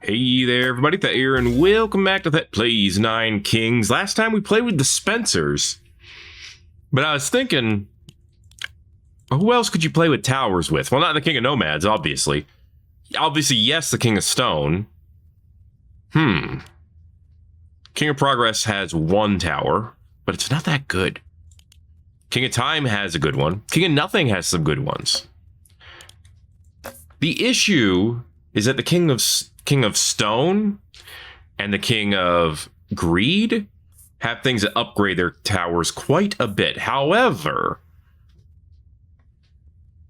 Hey there, everybody, Thet here, and welcome back to Thet Plays 9 Kings. Last time we played with the Spencers, but I was thinking, who else could you play with towers with? Well, not the King of Nomads, obviously. Obviously, yes, the King of Stone. King of Progress has one tower, but it's not that good. King of Time has a good one. King of Nothing has some good ones. The issue is that the King of Stone and the King of Greed have things that upgrade their towers quite a bit. However,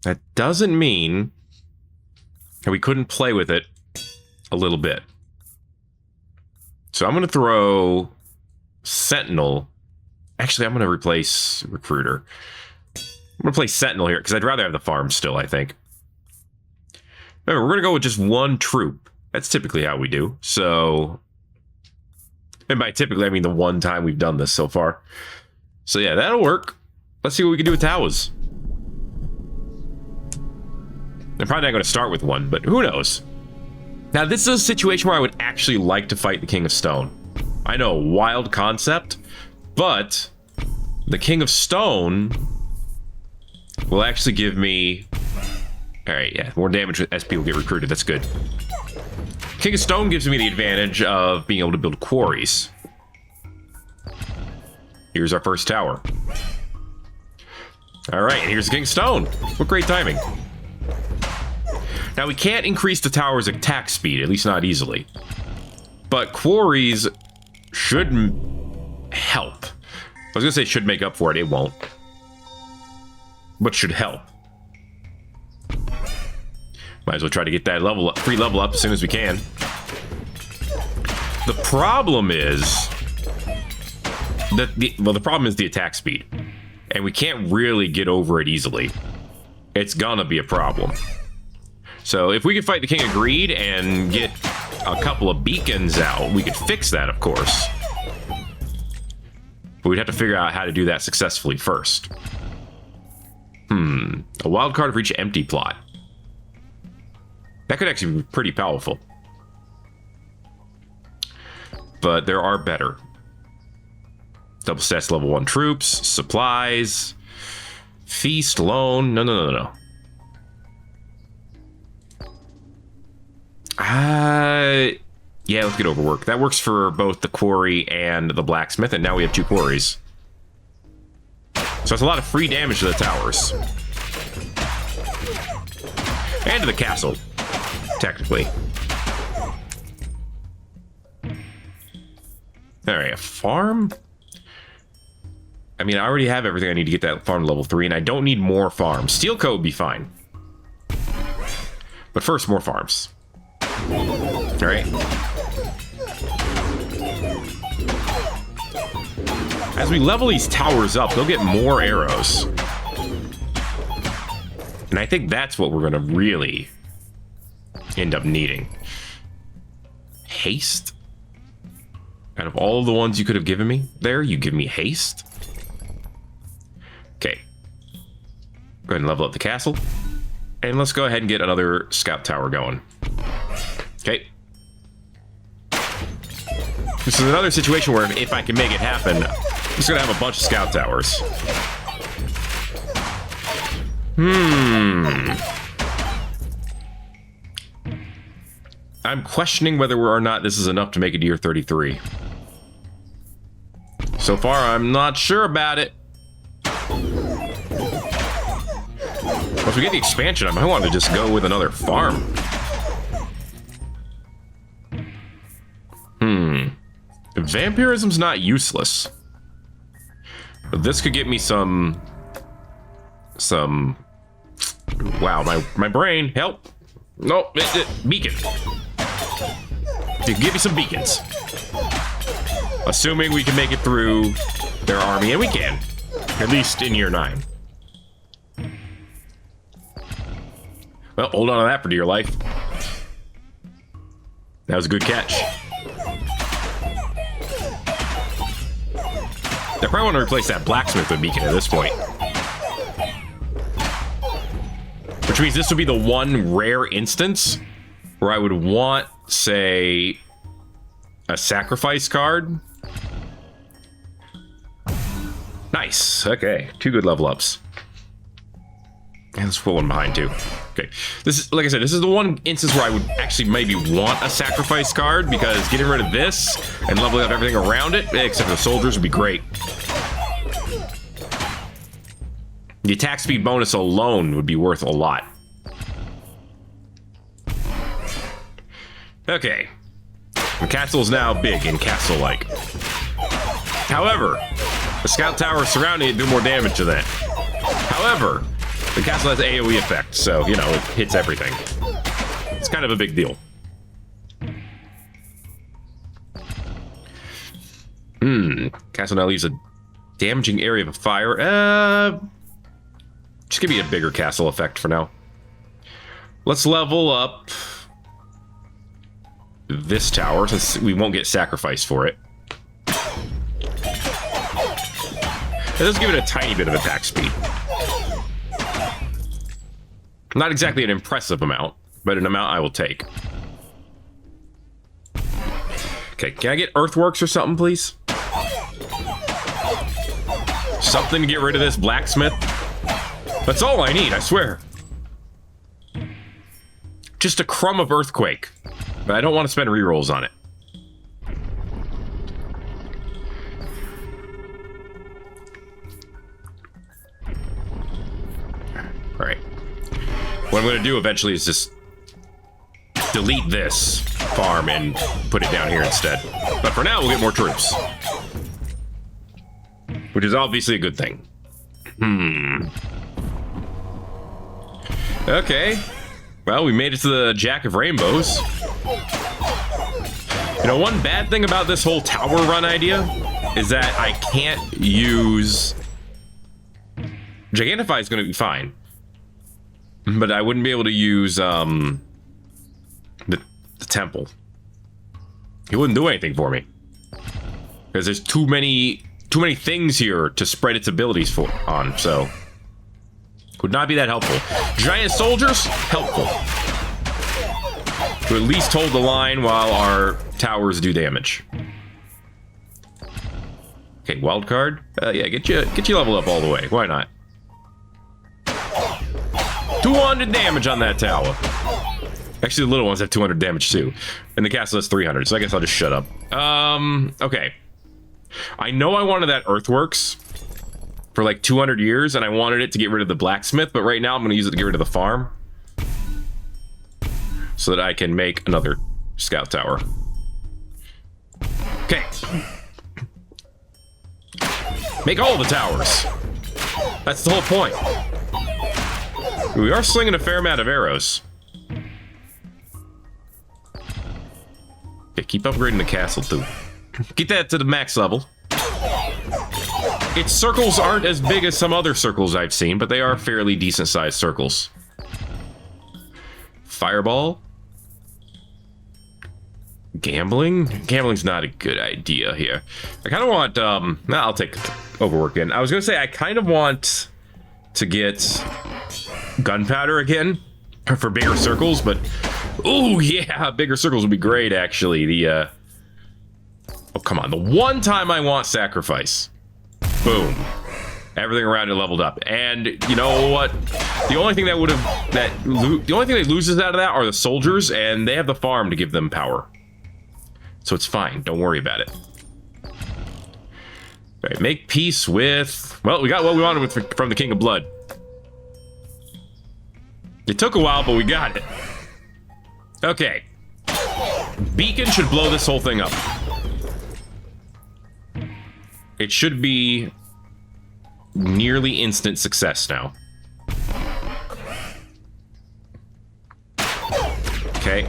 that doesn't mean that we couldn't play with it a little bit. So I'm going to throw Sentinel. Actually, I'm going to replace Recruiter. I'm going to play Sentinel here because I'd rather have the farm still, I think. Remember, we're going to go with just one troop. That's typically how we do. So, and by typically, I mean the one time we've done this so far. So yeah, that'll work. Let's see what we can do with towers. I'm probably not going to start with one, but who knows? Now, this is a situation where I would actually like to fight the King of Stone. I know, wild concept, but the King of Stone will actually give me... All right, yeah, more damage as people get recruited. That's good. King of Stone gives me the advantage of being able to build quarries. Here's our first tower. All right, and here's the King of Stone. What great timing. Now, we can't increase the tower's attack speed, at least not easily. But quarries should help. I was going to say should make up for it. It won't. But should help. Might as well try to get that level up, free level up as soon as we can. The problem is that the problem is the attack speed, and we can't really get over it easily. It's gonna be a problem. So if we could fight the King of Greed and get a couple of beacons out, we could fix that, of course. But we'd have to figure out how to do that successfully first. A wild card for each empty plot. That could actually be pretty powerful. But there are better. Double stats level 1 troops, supplies, feast, loan. No. Yeah, let's get overwork. That works for both the quarry and the blacksmith, and now we have 2 quarries. So it's a lot of free damage to the towers. And to the castle. Technically. Alright, a farm? I mean, I already have everything I need to get that farm to level 3, and I don't need more farms. Steel coat would be fine. But first, more farms. Alright. As we level these towers up, they'll get more arrows. And I think that's what we're going to really end up needing. Haste? Out of all of the ones you could have given me there, you give me haste? Okay. Go ahead and level up the castle. And let's go ahead and get another scout tower going. Okay. This is another situation where if I can make it happen, I'm just going to have a bunch of scout towers. I'm questioning whether or not this is enough to make it to year 33. So far, I'm not sure about it. Once we get the expansion, I might want to just go with another farm. Vampirism's not useless. But this could get me some... Wow, my brain, help. No, beacon. You can give me some beacons. Assuming we can make it through their army, and we can. At least in year 9. Well, hold on to that for dear life. That was a good catch. I probably want to replace that blacksmith with beacon at this point. Which means this would be the one rare instance where I would want say, a sacrifice card. Nice. Okay, 2 good level ups. And let's put one behind too. Okay, this is, like I said, this is the one instance where I would actually maybe want a sacrifice card, because getting rid of this and leveling up everything around it, except for the soldiers, would be great. The attack speed bonus alone would be worth a lot. Okay. The castle is now big and castle-like. However, the scout tower surrounding it do more damage to that. However, the castle has AoE effect, so, you know, it hits everything. It's kind of a big deal. Castle now leaves a damaging area of a fire. Just give me a bigger castle effect for now. Let's level up this tower, since we won't get sacrificed for it. It does give it a tiny bit of attack speed. Not exactly an impressive amount, but an amount I will take. Okay, can I get earthworks or something, please? Something to get rid of this blacksmith. That's all I need, I swear. Just a crumb of earthquake. But I don't want to spend rerolls on it. Alright. What I'm going to do eventually is just delete this farm and put it down here instead. But for now, we'll get more troops. Which is obviously a good thing. Okay. Well, we made it to the Jack of Rainbows. You know, one bad thing about this whole tower run idea is that I can't use... Gigantify is going to be fine. But I wouldn't be able to use the temple. It wouldn't do anything for me. Because there's too many things here to spread its abilities on, so... Would not be that helpful. Giant soldiers, helpful. To at least hold the line while our towers do damage. Okay, wild card. Yeah, get you level up all the way. Why not? 200 damage on that tower. Actually, the little ones have 200 damage too, and the castle has 300. So I guess I'll just shut up. Okay. I know I wanted that earthworks for like 200 years, and I wanted it to get rid of the blacksmith, but right now I'm going to use it to get rid of the farm so that I can make another scout tower. Okay. Make all the towers. That's the whole point. We are slinging a fair amount of arrows. Okay, keep upgrading the castle too. Get that to the max level. Its circles aren't as big as some other circles I've seen, but they are fairly decent-sized circles. Fireball. Gambling? Gambling's not a good idea here. I kind of want, I'll take overwork in. I was going to say, I kind of want to get gunpowder again for bigger circles, but... Ooh, yeah, bigger circles would be great, actually. Oh, come on. The one time I want sacrifice. Boom. Everything around it leveled up. And you know what? The only thing that would have... the only thing that loses out of that are the soldiers, and they have the farm to give them power. So it's fine. Don't worry about it. All right, make peace with... Well, we got what we wanted from the King of Blood. It took a while, but we got it. Okay. Beacon should blow this whole thing up. It should be nearly instant success now. Okay.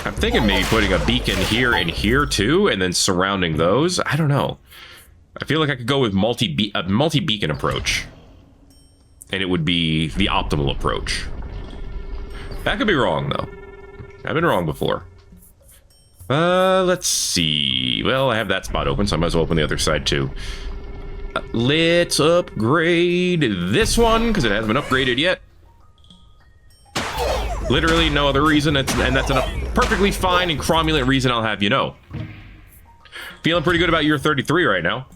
I'm thinking maybe putting a beacon here and here too, and then surrounding those. I don't know. I feel like I could go with a multi-beacon approach. And it would be the optimal approach. That could be wrong, though. I've been wrong before. Let's see. Well, I have that spot open, so I might as well open the other side, too. Let's upgrade this one, because it hasn't been upgraded yet. Literally no other reason, and that's enough. perfectly fine and cromulent reason I'll have you know. Feeling pretty good about year 33 right now.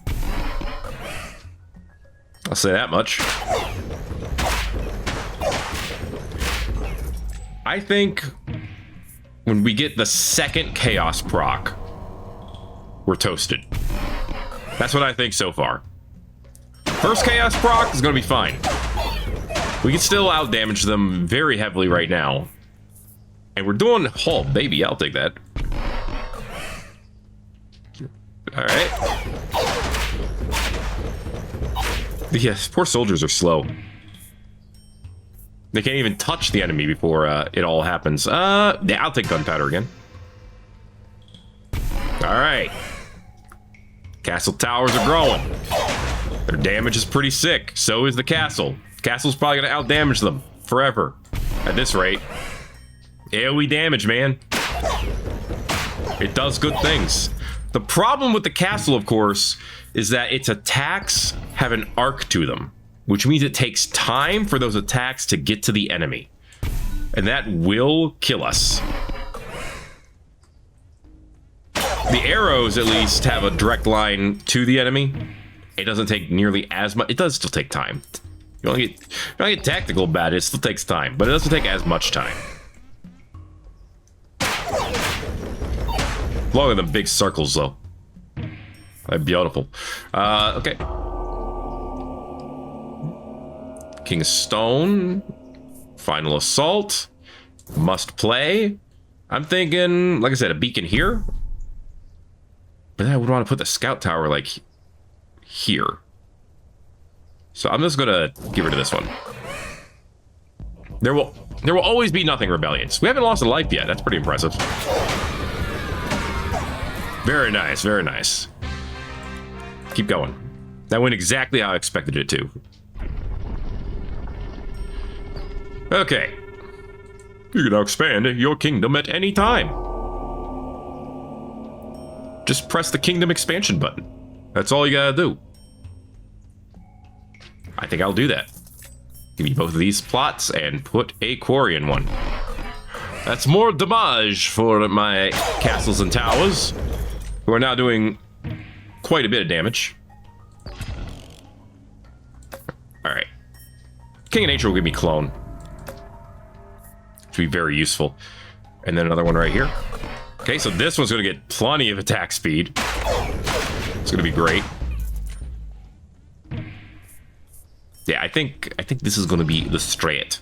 I'll say that much. I think when we get the second Chaos proc, we're toasted. That's what I think so far. First Chaos proc is going to be fine. We can still outdamage them very heavily right now. And we're doing... Oh, baby, I'll take that. Alright. Yes, poor soldiers are slow. They can't even touch the enemy before it all happens. Yeah, I'll take gunpowder again. Alright. Castle towers are growing. Their damage is pretty sick. So is the castle. Castle's probably going to outdamage them forever. At this rate. AoE damage, man. It does good things. The problem with the castle, of course, is that its attacks have an arc to them, which means it takes time for those attacks to get to the enemy. And that will kill us. The arrows, at least, have a direct line to the enemy. It doesn't take nearly as much. It does still take time. You don't get tactical about it, it still takes time, but it doesn't take as much time. Longer than big circles, though. Beautiful. Okay. King of Stone. Final Assault. Must play. I'm thinking, like I said, a beacon here. But then I would want to put the scout tower, like, here. So I'm just gonna get rid of this one. There will always be nothing rebellions. We haven't lost a life yet. That's pretty impressive. Very nice, very nice. Keep going. That went exactly how I expected it to. Okay. You can now expand your kingdom at any time. Just press the kingdom expansion button. That's all you gotta do. I think I'll do that. Give me both of these plots and put a quarry in one. That's more damage for my castles and towers, who are now doing quite a bit of damage. Alright. King of Nature will give me clone. Which will be very useful. And then another one right here. Okay, so this one's going to get plenty of attack speed. It's going to be great. Yeah, I think this is going to be the strat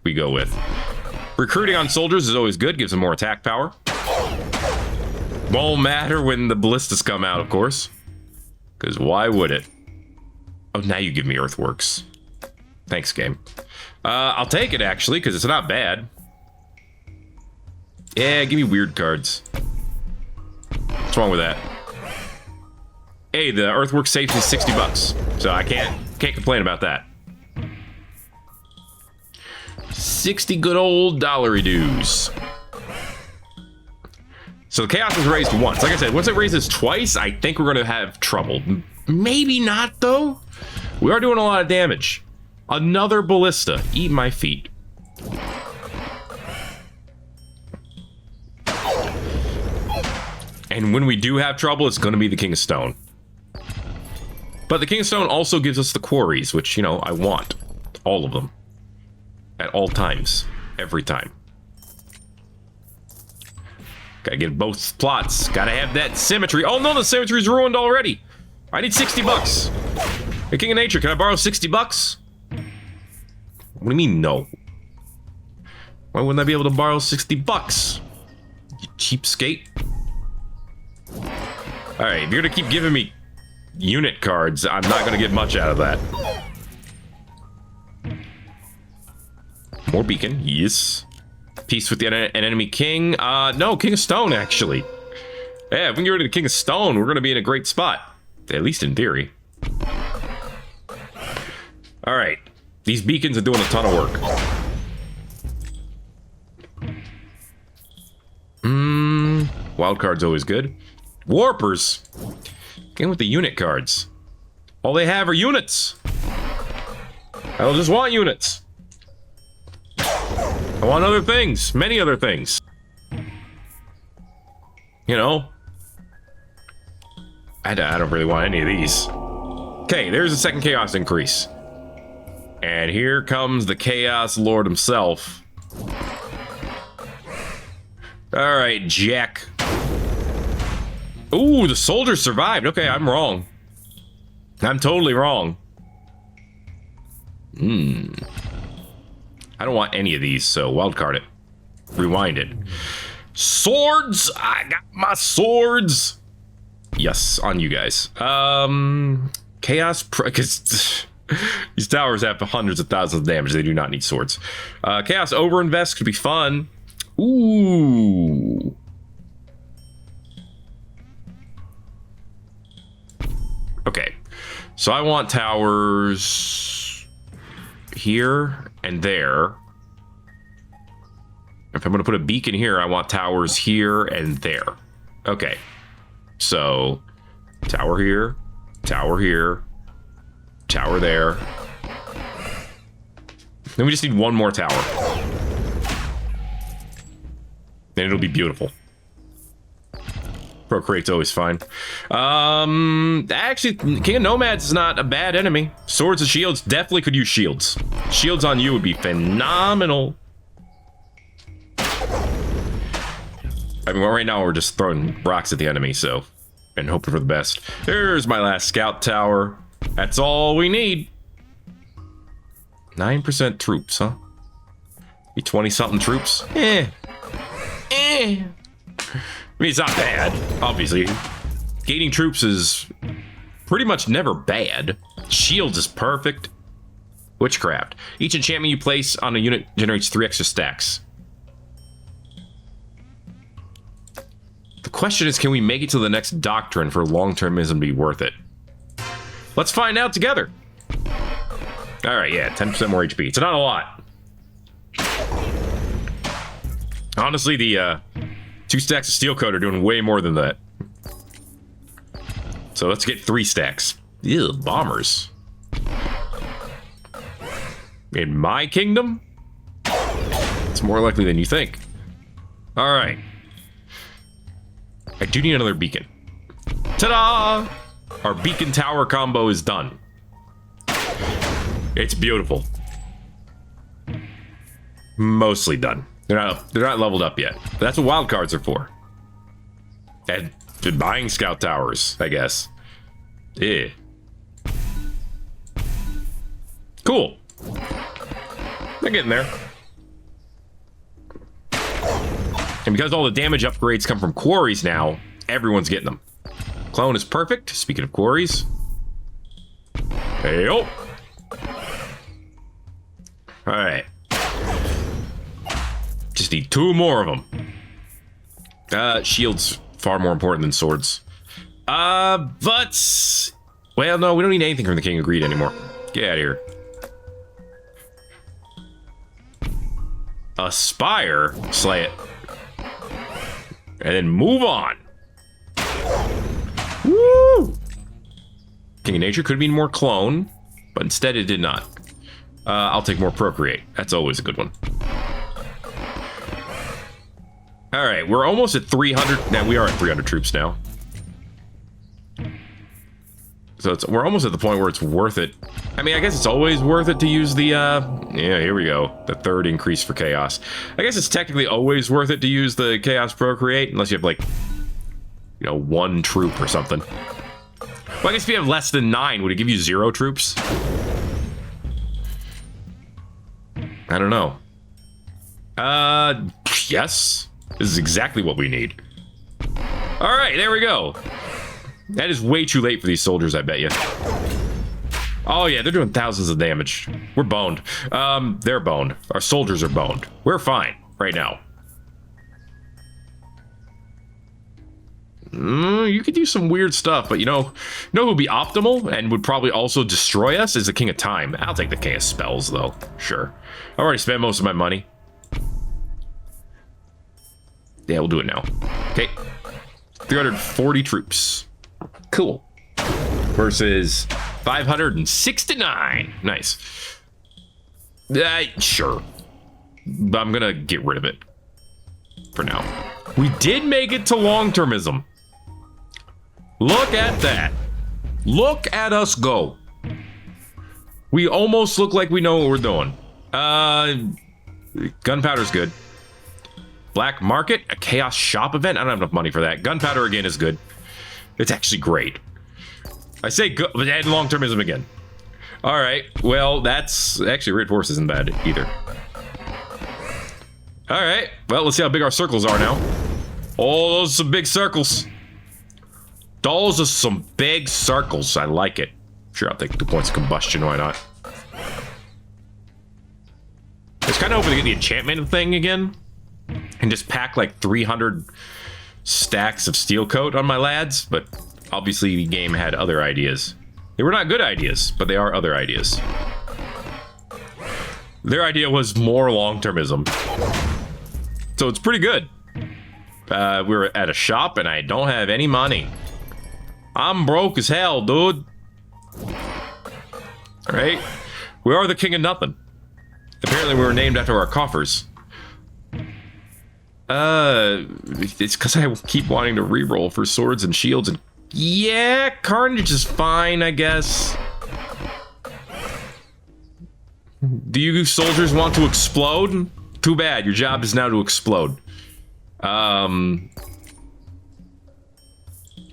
we go with. Recruiting on soldiers is always good, gives them more attack power. Won't matter when the ballistas come out, of course. Because why would it? Oh, now you give me earthworks. Thanks, game. I'll take it, actually, because it's not bad. Yeah, give me weird cards. What's wrong with that? Hey, the earthwork saves me 60 bucks. So I can't complain about that. 60 good old dollary dues. So the chaos was raised once. Like I said, once it raises twice, I think we're going to have trouble. Maybe not, though. We are doing a lot of damage. Another ballista. Eat my feet. And when we do have trouble, it's going to be the King of Stone. But the King of Stone also gives us the quarries, which, you know, I want. All of them. At all times. Every time. Gotta get both plots. Gotta have that symmetry. Oh no, the symmetry's ruined already. I need 60 bucks. Hey, King of Nature, can I borrow 60 bucks? What do you mean, no? Why wouldn't I be able to borrow 60 bucks? You cheapskate. Alright, if you're gonna keep giving me unit cards, I'm not gonna get much out of that. More beacon, yes. Peace with an enemy king. No, King of Stone, actually. Yeah, if we can get rid of the King of Stone, we're gonna be in a great spot. At least in theory. Alright. These beacons are doing a ton of work. Wild card's always good. Warpers. Again with the unit cards. All they have are units. I don't just want units. I want other things. Many other things. You know? I don't really want any of these. Okay, there's a second chaos increase. And here comes the Chaos Lord himself. Alright, Jack. Ooh, the soldiers survived. Okay, I'm wrong. I'm totally wrong. I don't want any of these, so wildcard it. Rewind it. Swords! I got my swords! Yes, on you guys. Chaos... Because these towers have hundreds of thousands of damage. They do not need swords. Chaos Overinvest could be fun. Ooh. Okay. So I want towers here and there. If I'm going to put a beacon here, I want towers here and there. Okay. So, tower here, tower here, tower there. Then we just need one more tower. Then it'll be beautiful. Procreate's always fine. Actually, King of Nomads is not a bad enemy. Swords and shields definitely could use shields. Shields on you would be phenomenal. I mean, well, right now we're just throwing rocks at the enemy, so, and hoping for the best. There's my last scout tower. That's all we need. 9% troops, huh? Be 20-something troops? I mean, it's not bad, obviously. Gaining troops is pretty much never bad. Shields is perfect. Witchcraft. Each enchantment you place on a unit generates 3 extra stacks. The question is, can we make it to the next doctrine for long-termism to be worth it? Let's find out together. All right, yeah, 10% more HP. It's not a lot. Honestly, the 2 stacks of steel coat are doing way more than that. So let's get 3 stacks. Ew, bombers. In my kingdom? It's more likely than you think. All right. I do need another beacon. Ta-da! Our beacon tower combo is done. It's beautiful. Mostly done. They're not leveled up yet. But that's what wildcards are for. And buying scout towers, I guess. Yeah. Cool. They're getting there. And because all the damage upgrades come from quarries now, everyone's getting them. Clone is perfect. Speaking of quarries. Hey-o. Alright. Just need 2 more of them. Shields far more important than swords. But... Well, no, we don't need anything from the King of Greed anymore. Get out of here. Aspire? Slay it. And then move on. Woo! King of Nature could mean more clone, but instead it did not. I'll take more procreate. That's always a good one. All right, we're almost at 300. Now we are at 300 troops now. So we're almost at the point where it's worth it. I mean, I guess it's always worth it to use the, yeah, here we go. The 3rd increase for chaos. I guess it's technically always worth it to use the chaos procreate, unless you have, like, you know, 1 troop or something. Well, I guess if you have less than 9, would it give you 0 troops? I don't know. Yes. This is exactly what we need. All right, there we go. That is way too late for these soldiers, I bet you. Oh yeah, they're doing thousands of damage. We're boned. They're boned. Our soldiers are boned. We're fine right now. You could do some weird stuff, but you know who would be optimal and would probably also destroy us is the King of Time. I'll take the King of Spells, though. Sure. I've already spent most of my money. Yeah, we'll do it now. Okay. 340 troops. Cool. Versus 569. Nice. Sure. But I'm gonna get rid of it. For now. We did make it to long-termism. Look at that. Look at us go. We almost look like we know what we're doing. Gunpowder's good. Black market, a chaos shop event. I don't have enough money for that. Gunpowder again is good. It's actually great. I say good, but add long-termism again. All right. Well, that's actually red force isn't bad either. All right. Well, let's see how big our circles are now. Oh, those are some big circles. Those are some big circles. I like it. Sure, I'll take 2 points of combustion. Why not? I was kind of hoping to get the enchantment thing again and just pack like 300 stacks of steel coat on my lads, but obviously the game had other ideas. They were not good ideas, but they are other ideas. Their idea was more long-termism. So it's pretty good. We were at a shop and I don't have any money. I'm broke as hell, dude. Alright. We are the king of nothing. Apparently we were named after our coffers. It's because I keep wanting to reroll for swords and shields and... Yeah, carnage is fine, I guess. Do you soldiers want to explode? Too bad, your job is now to explode.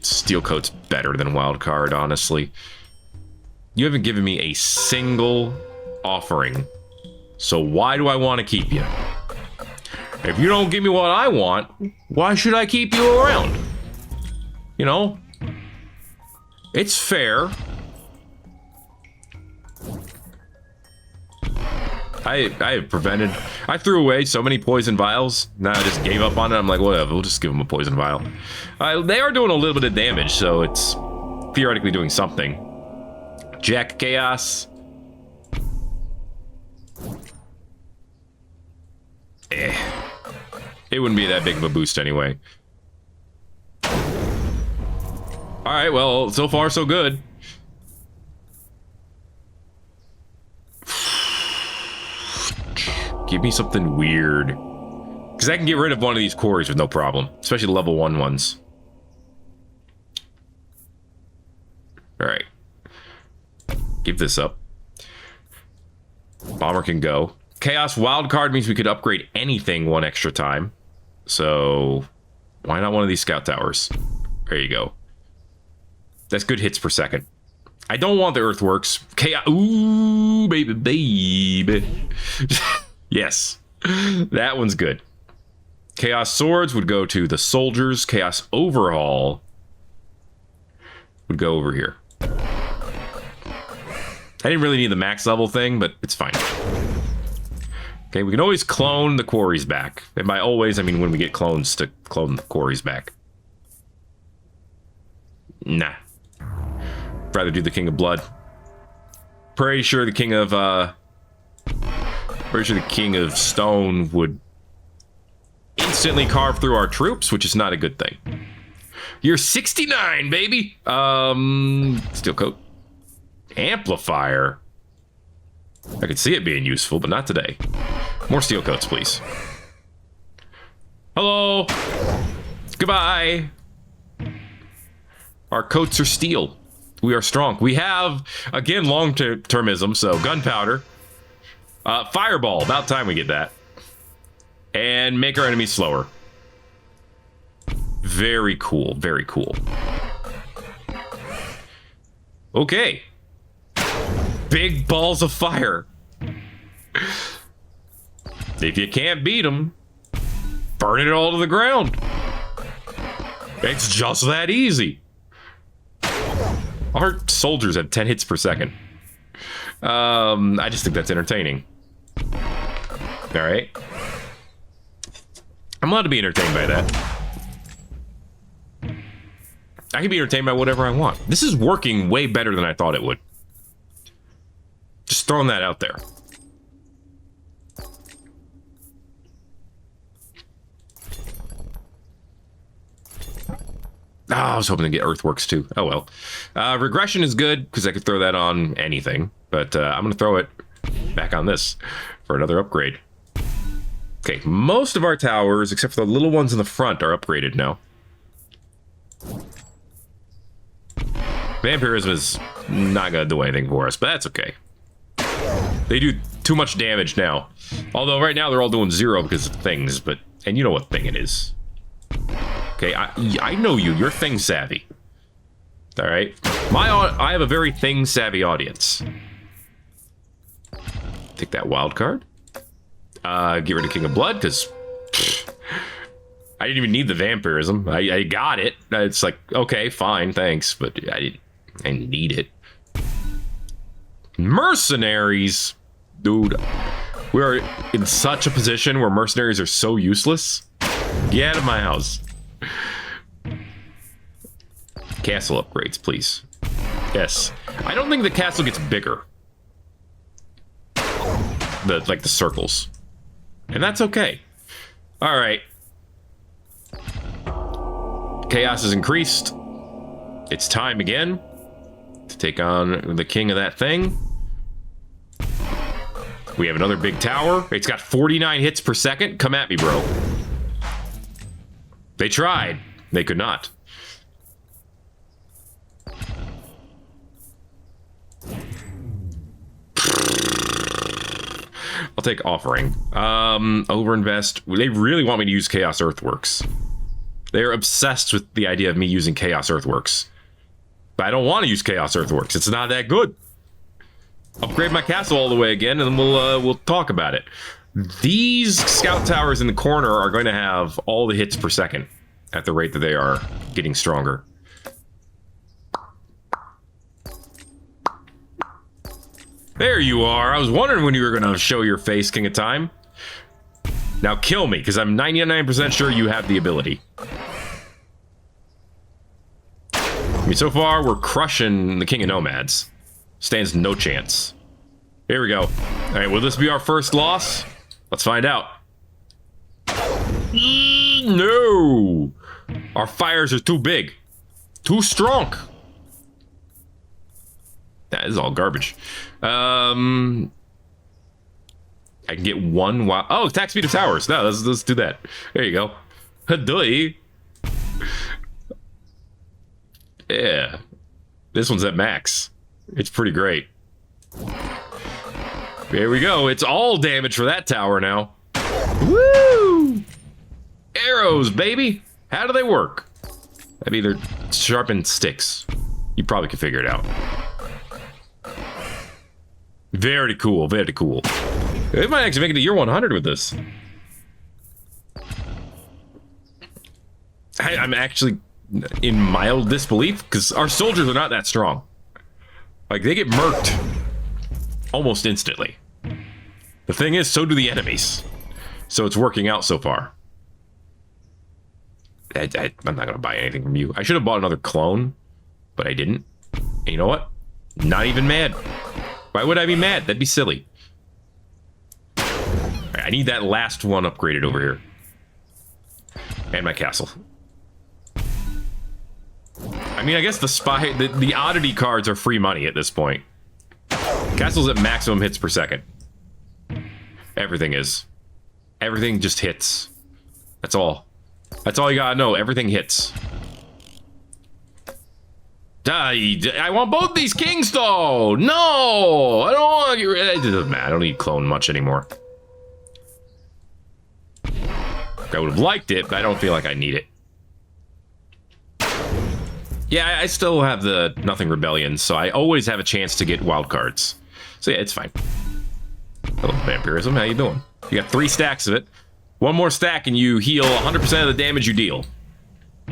Steel coat's better than wild card, honestly. You haven't given me a single offering. So why do I want to keep you? If you don't give me what I want, why should I keep you around? You know? It's fair. I have prevented... I threw away so many poison vials. Now I just gave up on it. I'm like, whatever, we'll just give them a poison vial. They are doing a little bit of damage, so it's theoretically doing something. Jack Chaos. It wouldn't be that big of a boost anyway. Alright, well, so far so good. Give me something weird. Because I can get rid of one of these quarries with no problem. Especially the level 1 ones. Alright. Give this up. Bomber can go. Chaos wildcard means we could upgrade anything one extra time. So, why not one of these scout towers? There you go. That's good hits per second. I don't want the earthworks. Chaos. Ooh, baby, baby. Yes. That one's good. Chaos swords would go to the soldiers. Chaos overhaul would go over here. I didn't really need the max level thing, but it's fine. Okay, we can always clone the quarries back. And by always, I mean when we get clones to clone the quarries back. Nah. Rather do the King of Blood. Pretty sure the King of, Pretty sure the King of Stone would instantly carve through our troops, which is not a good thing. You're 69, baby! Steel coat. Amplifier. I could see it being useful, but not today. More steel coats, please. Hello! Goodbye! Our coats are steel. We are strong. We have, again, long-termism, so gunpowder. Fireball, about time we get that. And make our enemies slower. Very cool, very cool. Okay. Big balls of fire. If you can't beat them, burn it all to the ground. It's just that easy. Our soldiers have 10 hits per second. I just think that's entertaining. All right. I'm allowed to be entertained by that. I can be entertained by whatever I want. This is working way better than I thought it would. Just throwing that out there. Oh, I was hoping to get earthworks too. Oh well. Regression is good because I could throw that on anything, but I'm going to throw it back on this for another upgrade. Okay, most of our towers, except for the little ones in the front, are upgraded now. Vampirism is not gonna do anything for us, but that's okay. They do too much damage now. Although right now they're all doing 0 because of things, but... And you know what thing it is. Okay, I know you. You're thing savvy. Alright? I have a very thing savvy audience. Take that wild card. Get rid of King of Blood, because... I didn't even need the vampirism. I got it. It's like, okay, fine, thanks, but I need it. Mercenaries! Dude, we are in such a position where mercenaries are so useless. Get out of my house. Castle upgrades, please. Yes. I don't think the castle gets bigger. Like the circles. And that's okay. Alright. Chaos has increased. It's time again to take on the king of that thing. We have another big tower. It's got 49 hits per second. Come at me, bro. They tried. They could not. I'll take offering. Overinvest. They really want me to use Chaos Earthworks. They're obsessed with the idea of me using Chaos Earthworks. But I don't want to use Chaos Earthworks. It's not that good. Upgrade my castle all the way again, and then we'll talk about it. These scout towers in the corner are going to have all the hits per second at the rate that they are getting stronger. There you are. I was wondering when you were going to show your face, King of Time. Now kill me, because I'm 99% sure you have the ability. I mean, so far, we're crushing the King of Nomads. Stands no chance. Here we go. All right, will this be our first loss? Let's find out. No! Our fires are too big. Too strong. That is all garbage. I can get one while... Oh, attack speed of towers. No, let's do that. There you go. Hadoy. Yeah. This one's at max. It's pretty great. Here we go. It's all damage for that tower now. Woo! Arrows, baby. How do they work? I mean, they're sharpened sticks. You probably can figure it out. Very cool, very cool. It might actually make it to year 100 with this. I'm actually in mild disbelief, because our soldiers are not that strong. Like, they get murked almost instantly. The thing is, so do the enemies. So it's working out so far. I'm not going to buy anything from you. I should have bought another clone, but I didn't. And you know what? Not even mad. Why would I be mad? That'd be silly. I need that last one upgraded over here. And my castle. I mean, I guess the oddity cards are free money at this point. Castle's at maximum hits per second. Everything is. Everything just hits. That's all. That's all you gotta know. Everything hits. I want both these kings, though. No, I don't want to get rid. It doesn't matter. I don't need clone much anymore. I would have liked it, but I don't feel like I need it. Yeah, I still have the Nothing Rebellion, so I always have a chance to get wild cards. So yeah, it's fine. Hello, Vampirism. How you doing? You got 3 stacks of it. One more stack and you heal 100% of the damage you deal.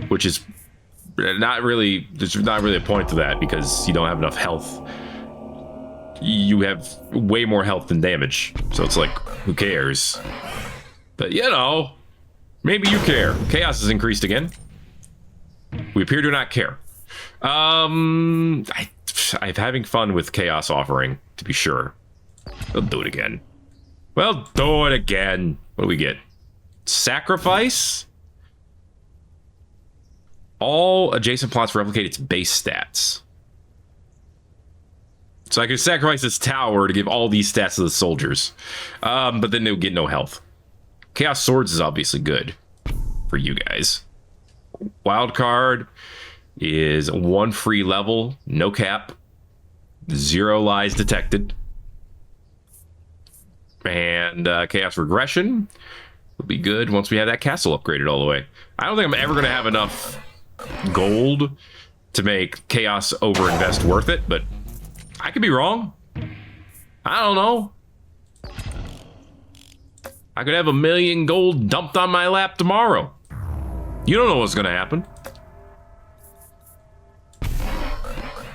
Which is not really... There's not really a point to that because you don't have enough health. You have way more health than damage. So it's like, who cares? But, you know, maybe you care. Chaos has increased again. We appear to not care. I'm having fun with Chaos offering, to be sure. They'll do it again. Well, do it again. What do we get? Sacrifice? All adjacent plots replicate its base stats. So I could sacrifice this tower to give all these stats to the soldiers. But then they'll get no health. Chaos Swords is obviously good for you guys. Wild card is 1 free level, no cap, 0 lies detected. And Chaos Regression will be good once we have that castle upgraded all the way. I don't think I'm ever going to have enough gold to make Chaos overinvest worth it, but I could be wrong. I don't know. I could have 1 million gold dumped on my lap tomorrow. You don't know what's going to happen.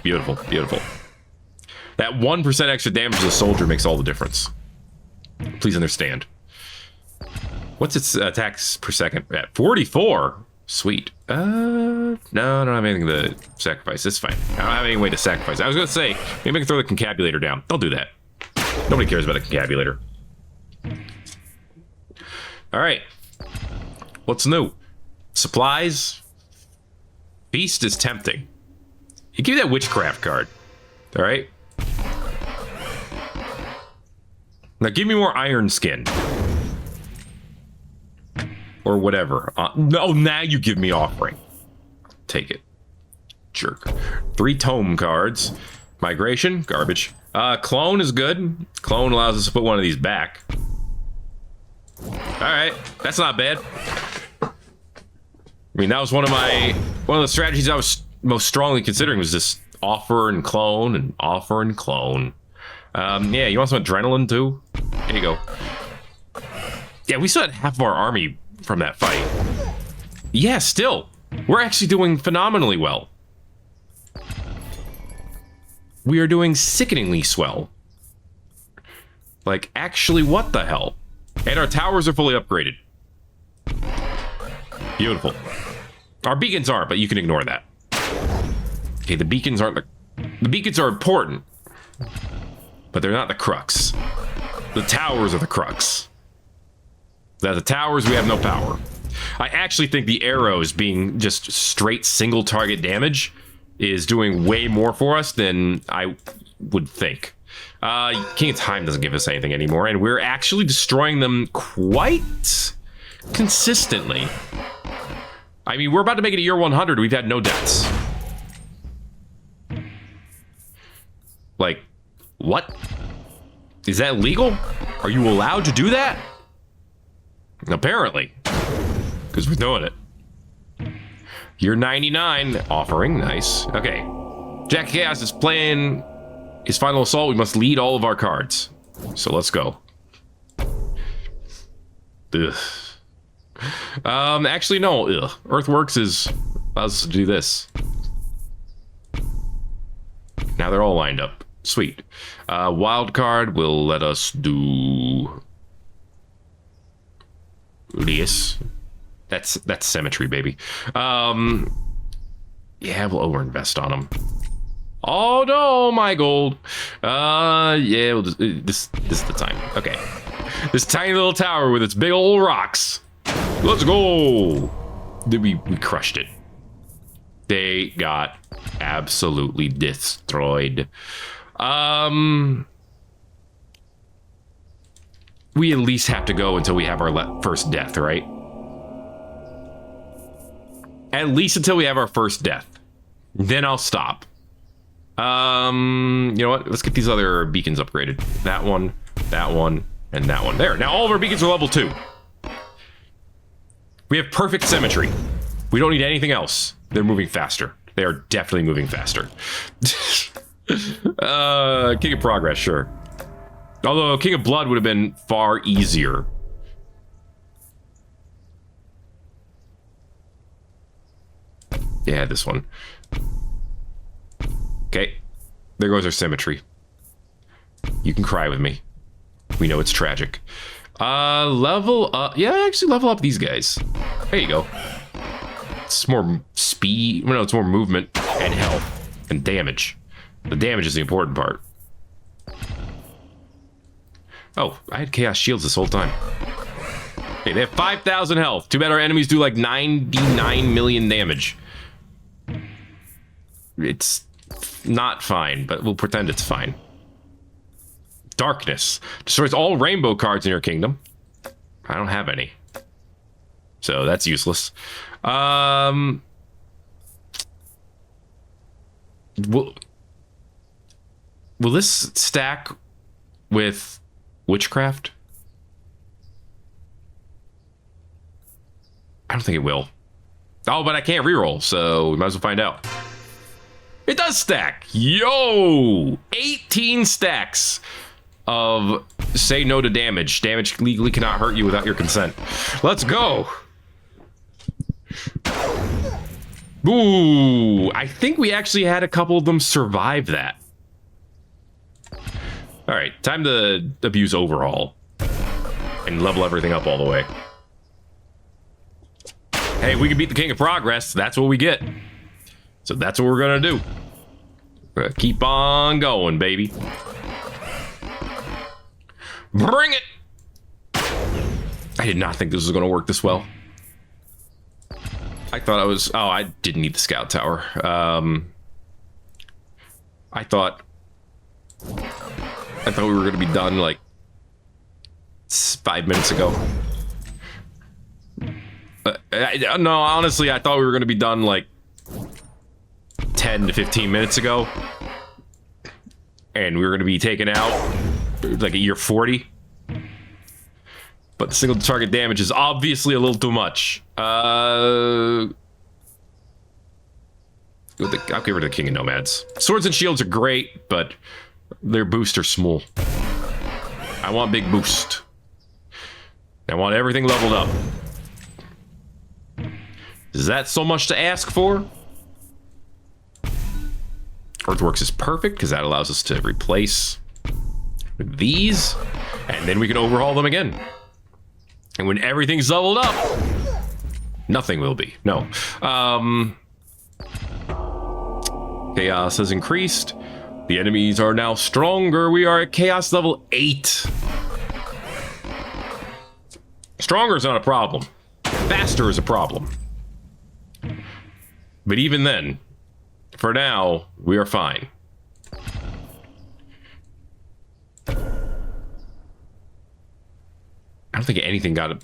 Beautiful, beautiful. That 1% extra damage to the soldier makes all the difference. Please understand. What's its attacks per second at? 44? Sweet. No, I don't have anything to sacrifice. It's fine. I don't have any way to sacrifice. I was going to say, maybe I can throw the concabulator down. Don't do that. Nobody cares about the concabulator. All right. What's new? Supplies. Feast is tempting. You give me that witchcraft card. All right. Now give me more iron skin. Or whatever. No, now you give me offering. Take it. Jerk. 3 tome cards. Migration, garbage. Clone is good. Clone allows us to put one of these back. Alright, that's not bad. I mean, that was one of the strategies I was most strongly considering was this offer and clone and offer and clone. Yeah, you want some adrenaline too? There you go. Yeah, we still had half of our army from that fight. Yeah, still. We're actually doing phenomenally well. We are doing sickeningly swell. Like, actually, what the hell? And our towers are fully upgraded. Beautiful. Our beacons aren't, but you can ignore that. Okay, the beacons aren't the beacons are important, but they're not the crux. The towers are the crux. Without the towers, we have no power. I actually think the arrows being just straight single target damage is doing way more for us than I would think. King of Time doesn't give us anything anymore, and we're actually destroying them quite consistently. I mean, we're about to make it a year 100. We've had no deaths. Like, what? Is that legal? Are you allowed to do that? Apparently. Because we're doing it. Year 99 offering. Nice. Okay. Jack Chaos is playing his final assault. We must lead all of our cards. So let's go. Ugh. Actually, no. Ugh. Earthworks allows us to do this. Now they're all lined up. Sweet. Wild card will let us do this. That's symmetry, baby. Yeah, we'll overinvest on them. Oh no, my gold. Yeah, we'll just, this is the time. Okay. This tiny little tower with its big old rocks. Let's go. We crushed it. They got absolutely destroyed. We at least have to go until we have our first death, right? At least until we have our first death. Then I'll stop. You know what? Let's get these other beacons upgraded. That one, and that one. There. Now all of our beacons are level 2. We have perfect symmetry. We don't need anything else. They're moving faster. They are definitely moving faster. King of Progress, sure. Although King of Blood would have been far easier. Yeah, this one. Okay. There goes our symmetry. You can cry with me. We know it's tragic. Level up. Yeah, actually level up these guys. There you go. It's more speed. No, it's more movement and health and damage. The damage is the important part. Oh, I had Chaos Shields this whole time. Okay, they have 5,000 health. Too bad our enemies do like 99 million damage. It's not fine, but we'll pretend it's fine. Darkness. Destroys all rainbow cards in your kingdom. I don't have any. So that's useless. Will this stack with witchcraft? I don't think it will. Oh, but I can't reroll, so we might as well find out. It does stack. Yo! 18 stacks of say no to damage. Damage legally cannot hurt you without your consent. Let's go. Ooh, I think we actually had a couple of them survive that. All right, time to abuse overhaul and level everything up all the way. Hey, we can beat the King of Progress. That's what we get. So that's what we're gonna do. We're gonna keep on going, baby. Bring it! I did not think this was gonna work this well. I thought I was... Oh, I didn't need the scout tower. I thought we were gonna be done like 5 minutes ago. No, honestly, I thought we were going to be done like 10 to 15 minutes ago. And we were going to be taken out like at year 40. But the single target damage is obviously a little too much. I'll give her to the King of Nomads. Swords and shields are great, but their boosts are small. I want big boost. I want everything leveled up. Is that so much to ask for? Earthworks is perfect because that allows us to replace these, and then we can overhaul them again. And when everything's leveled up, nothing will be. No. Chaos has increased. The enemies are now stronger. We are at chaos level 8. Stronger is not a problem. Faster is a problem. But even then, for now, we are fine. I don't think anything got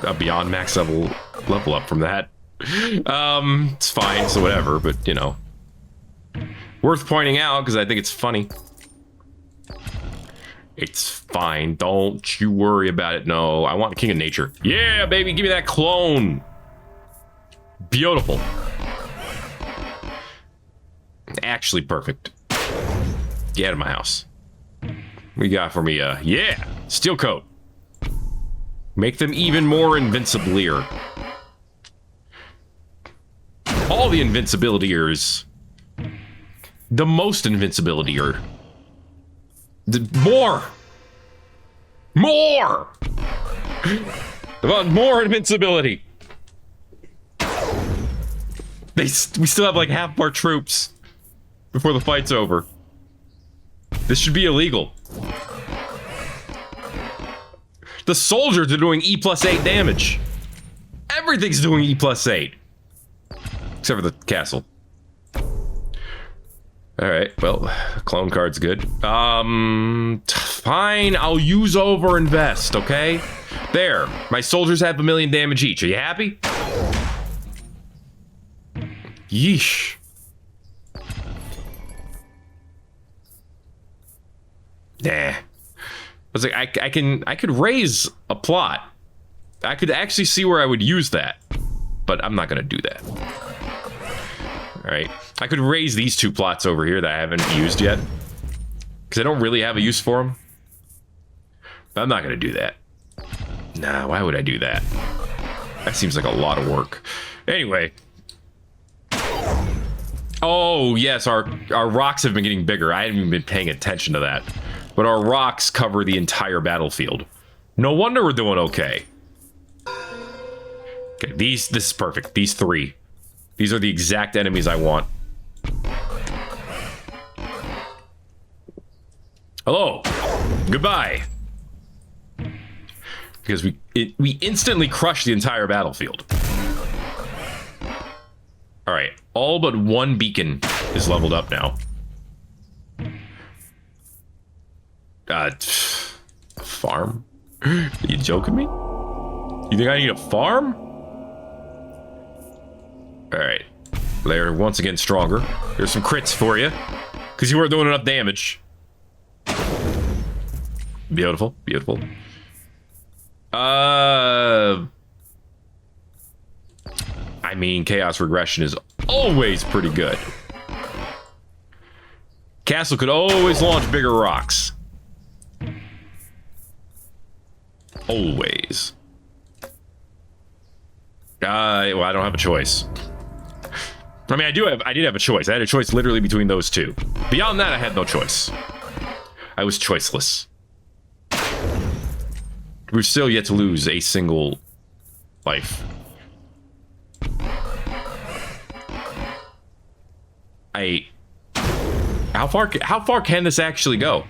a beyond max level up from that. It's fine, so whatever, but you know. Worth pointing out, because I think it's funny. It's fine, don't you worry about it. No, I want King of Nature. Yeah, baby, give me that clone. Beautiful. Actually perfect. Get out of my house. What you got for me? Yeah, steel coat. Make them even more invincible-ier. All the invincibility-ers. The most invincibility-er. More! More! I want more invincibility. We still have like half our troops before the fight's over. This should be illegal. The soldiers are doing E+8 damage. Everything's doing E+8. Except for the castle. Alright, well, clone card's good. Fine, I'll use over invest, okay? There, my soldiers have 1,000,000 damage each. Are you happy? Yeesh. Nah. I was like, I could raise a plot. I could actually see where I would use that, but I'm not gonna do that. All right, I could raise these 2 plots over here that I haven't used yet, because I don't really have a use for them. But I'm not gonna do that. Nah, why would I do that? That seems like a lot of work. Anyway. Oh yes, our rocks have been getting bigger. I haven't even been paying attention to that. But our rocks cover the entire battlefield. No wonder we're doing okay. Okay, this is perfect. These 3. These are the exact enemies I want. Hello. Goodbye. Because we instantly crushed the entire battlefield. All right, all but 1 beacon is leveled up now. Farm? Are you joking me? You think I need a farm? Alright. They're once again stronger. Here's some crits for you. Because you weren't doing enough damage. Beautiful, beautiful. I mean, Chaos Regression is always pretty good. Castle could always launch bigger rocks. Always. Well, I don't have a choice. I mean, I did have a choice. I had a choice literally between those two. Beyond that, I had no choice. I was choiceless. We're still yet to lose a single life. How far can this actually go?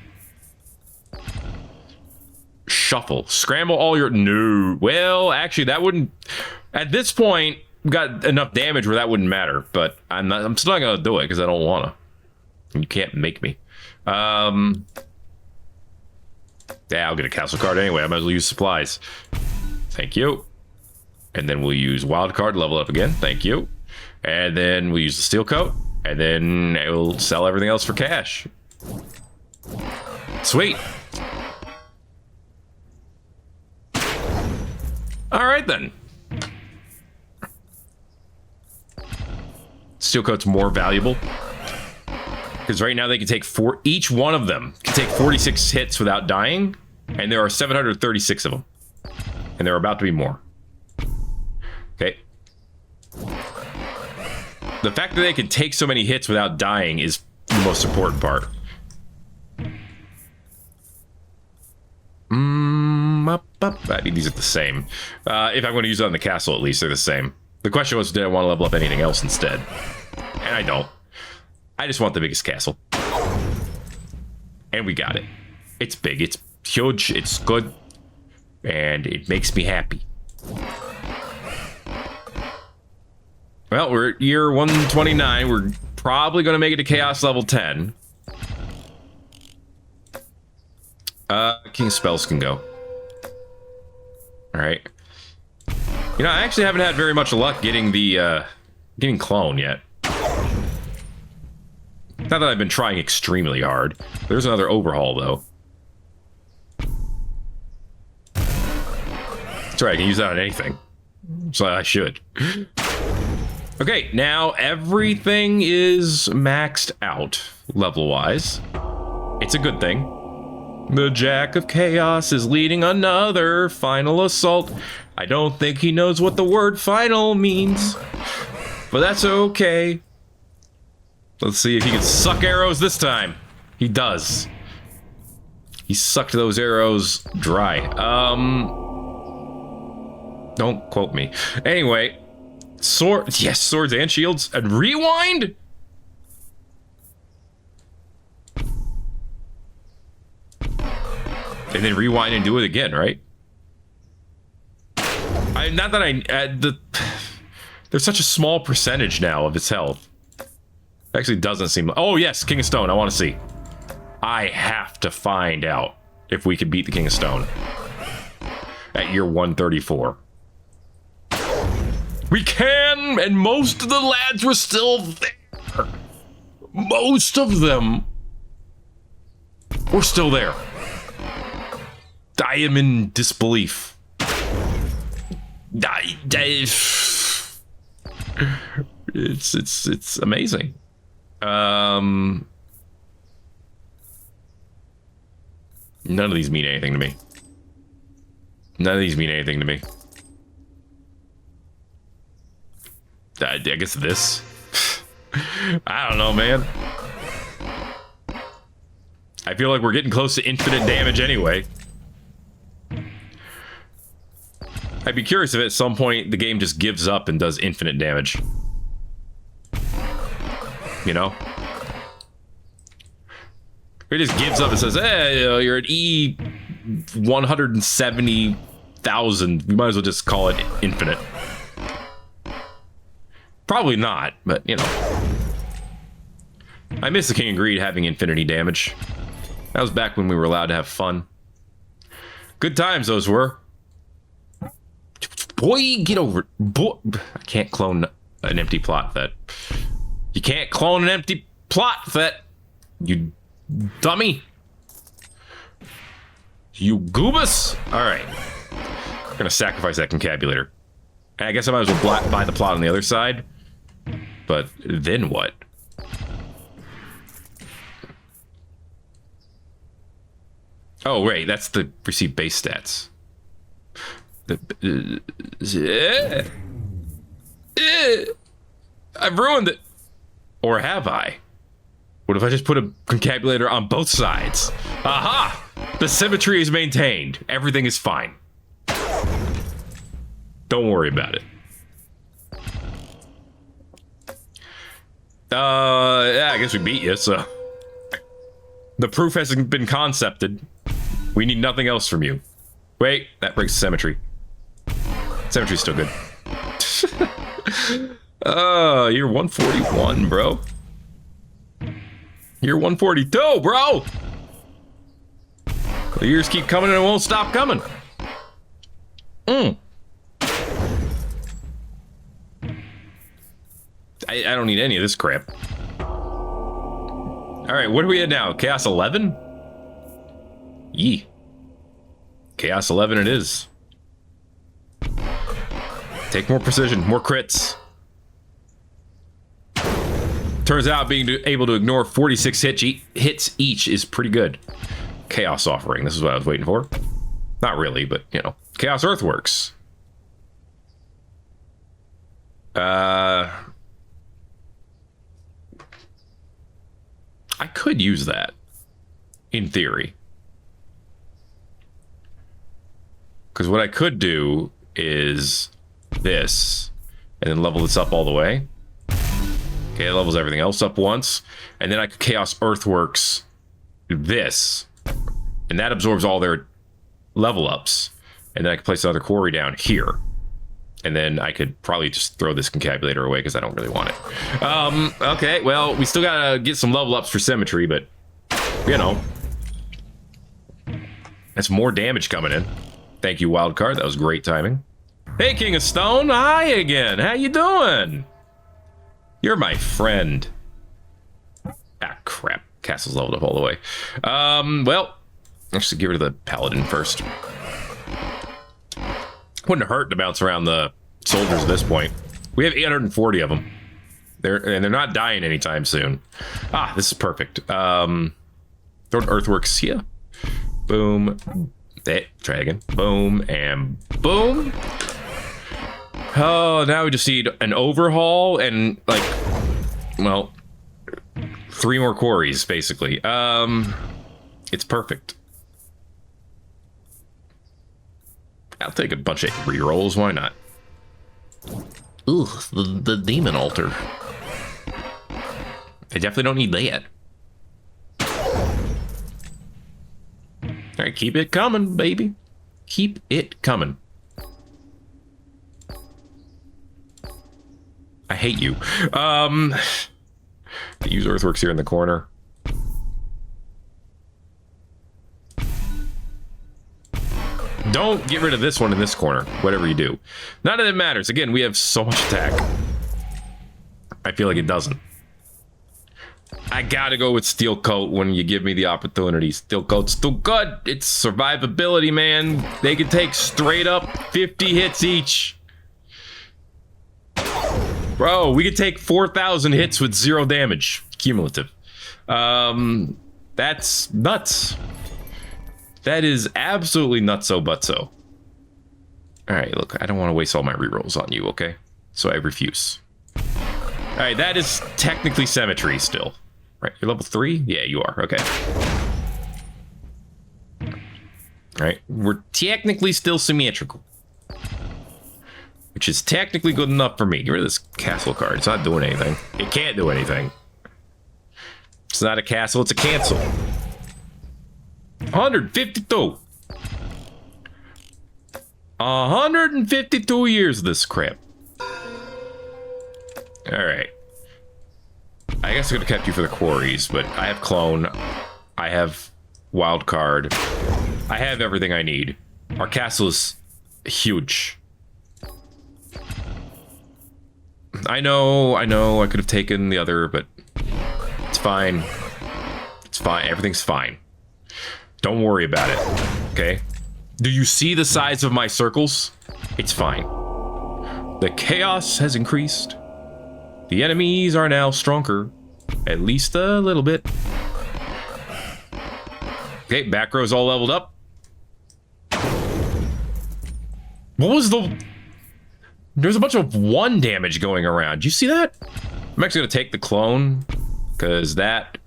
Shuffle. Scramble all your... No. Well, actually, that wouldn't... At this point, we've got enough damage where that wouldn't matter. But I'm still not going to do it because I don't want to. You can't make me. Yeah, I'll get a castle card anyway. I might as well use supplies. Thank you. And then we'll use wild card, level up again. Thank you. And then we'll use the steel coat. And then we'll sell everything else for cash. Sweet. All right, then. Steel coat's more valuable. Because right now they can take each one of them can take 46 hits without dying. And there are 736 of them. And there are about to be more. Okay. The fact that they can take so many hits without dying is the most important part. I mean, these are the same. If I'm going to use it on the castle, at least they're the same. The question was, did I want to level up anything else instead? And I don't. I just want the biggest castle. And we got it. It's big, it's huge, it's good. And it makes me happy. Well, we're at year 129. We're probably going to make it to Chaos level 10. King Spells can go. Alright. You know, I actually haven't had very much luck getting the, getting Clone yet. Not that I've been trying extremely hard. There's another overhaul, though. Sorry, I can use that on anything. So I should. Okay, now everything is maxed out, level-wise. It's a good thing. The Jack of Chaos is leading another final assault. I don't think he knows what the word final means. But that's okay. Let's see if he can suck arrows this time. He does. He sucked those arrows dry. Don't quote me. Anyway, sword. Yes, swords and shields. And rewind? And then rewind and do it again, right? Not that there's such a small percentage now of its health. Actually doesn't seem like... Oh, yes, King of Stone. I want to see. I have to find out if we can beat the King of Stone at year 134. We can, and most of the lads were still there. Most of them were still there. I am in disbelief. It's amazing. None of these mean anything to me. None of these mean anything to me. I guess this. I don't know, man. I feel like we're getting close to infinite damage anyway. I'd be curious if at some point the game just gives up and does infinite damage. You know? It just gives up and says, hey, you're at E 170,000. We might as well just call it infinite. Probably not, but, you know. I miss the King of Greed having infinity damage. That was back when we were allowed to have fun. Good times those were. Boy, get over it. Boy, I can't clone an empty plot, Thet. You can't clone an empty plot, Thet. You dummy. You goobus. All right. I'm going to sacrifice that concabulator. I guess I might as well buy the plot on the other side. But then what? Oh, wait. That's the receive base stats. I've ruined it. Or have I? What if I just put a concabulator on both sides? Aha! The symmetry is maintained. Everything is fine. Don't worry about it. Yeah, I guess we beat you, so. The proof hasn't been concepted. We need nothing else from you. Wait, that breaks the symmetry. Symmetry's still good. You're 141, bro. You're 142, bro! The years keep coming and it won't stop coming. I don't need any of this crap. Alright, what are we at now? Chaos 11? Yee. Chaos 11 it is. Take more precision, more crits. Turns out being able to ignore 46 hits each is pretty good. Chaos offering, this is what I was waiting for. Not really, but, you know. Chaos Earthworks. I could use that, in theory. Because what I could do is this, and then level this up all the way. Okay, it levels everything else up once, and then I could Chaos Earthworks this, and that absorbs all their level ups, and then I could place another quarry down here. And then I could probably just throw this concabulator away because I don't really want it. Okay, well, we still gotta get some level ups for symmetry, but, you know. That's more damage coming in. Thank you, Wildcard. That was great timing. Hey, King of Stone. Hi again. How you doing? You're my friend. Ah, crap. Castle's leveled up all the way. Well, let's just get rid of the Paladin first. Wouldn't hurt to bounce around the soldiers at this point. We have 840 of them. They're not dying anytime soon. Ah, this is perfect. Throw Earthworks here. Boom. Try again. Boom and boom. Oh, now we just need an overhaul and, like, well, 3 more quarries, basically. It's perfect. I'll take a bunch of rerolls, why not? Ooh, the demon altar. I definitely don't need that. Alright, keep it coming, baby. Keep it coming. I hate you. Use Earthworks here in the corner. Don't get rid of this one in this corner, whatever you do. None of it matters. Again, we have so much attack. I feel like it doesn't. I gotta go with Steel Coat when you give me the opportunity. Steel Coat's still good. It's survivability, man. They can take straight up 50 hits each. Bro, we could take 4,000 hits with 0 damage. Cumulative. That's nuts. That is absolutely nutso-butso. Alright, look, I don't want to waste all my rerolls on you, okay? So I refuse. Alright, that is technically symmetry still. Right, you're level 3? Yeah, you are, okay. Alright, we're technically still symmetrical. Which is technically good enough for me. Get rid of this castle card, it's not doing anything. It can't do anything. It's not a castle, it's a cancel. 152. 152 years of this crap. Alright. I guess I could have kept you for the quarries, but I have Clone. I have Wild Card. I have everything I need. Our castle is huge. I know, I could have taken the other, but it's fine. It's fine, everything's fine. Don't worry about it, okay? Do you see the size of my circles? It's fine. The chaos has increased. The enemies are now stronger, at least a little bit. Okay, back row's all leveled up. What was the... There's a bunch of 1 damage going around. Do you see that? I'm actually going to take the clone, because that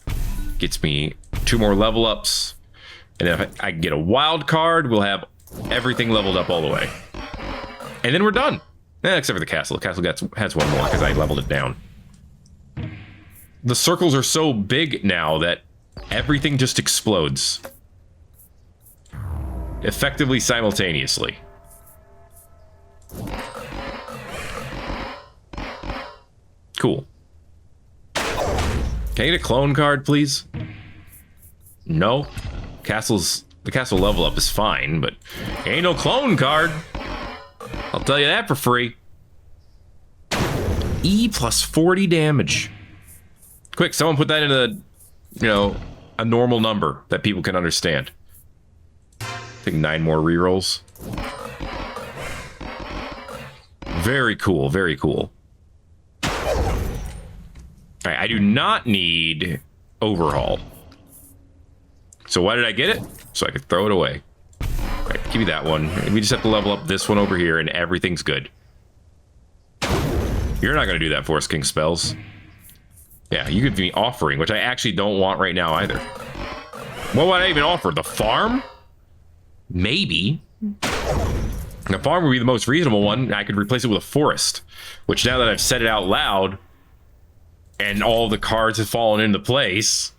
gets me 2 more level ups. And then if I get a wild card, we'll have everything leveled up all the way. And then we're done. Except for the castle. The castle has 1 more, because I leveled it down. The circles are so big now that everything just explodes. Effectively simultaneously. Cool. Can I get a clone card, please? No. The castle level up is fine, but ain't no clone card. I'll tell you that for free. E plus 40 damage. Quick, someone put that in a normal number that people can understand. I think 9 more rerolls. Very cool, very cool. All right, I do not need overhaul. So why did I get it? So I could throw it away. All right, give me that one. And we just have to level up this one over here and everything's good. You're not going to do that for us, King Spells. Yeah, you could be offering, which I actually don't want right now either. What would I even offer? The farm? Maybe. The farm would be the most reasonable one. I could replace it with a forest, which now that I've said it out loud and all the cards have fallen into place,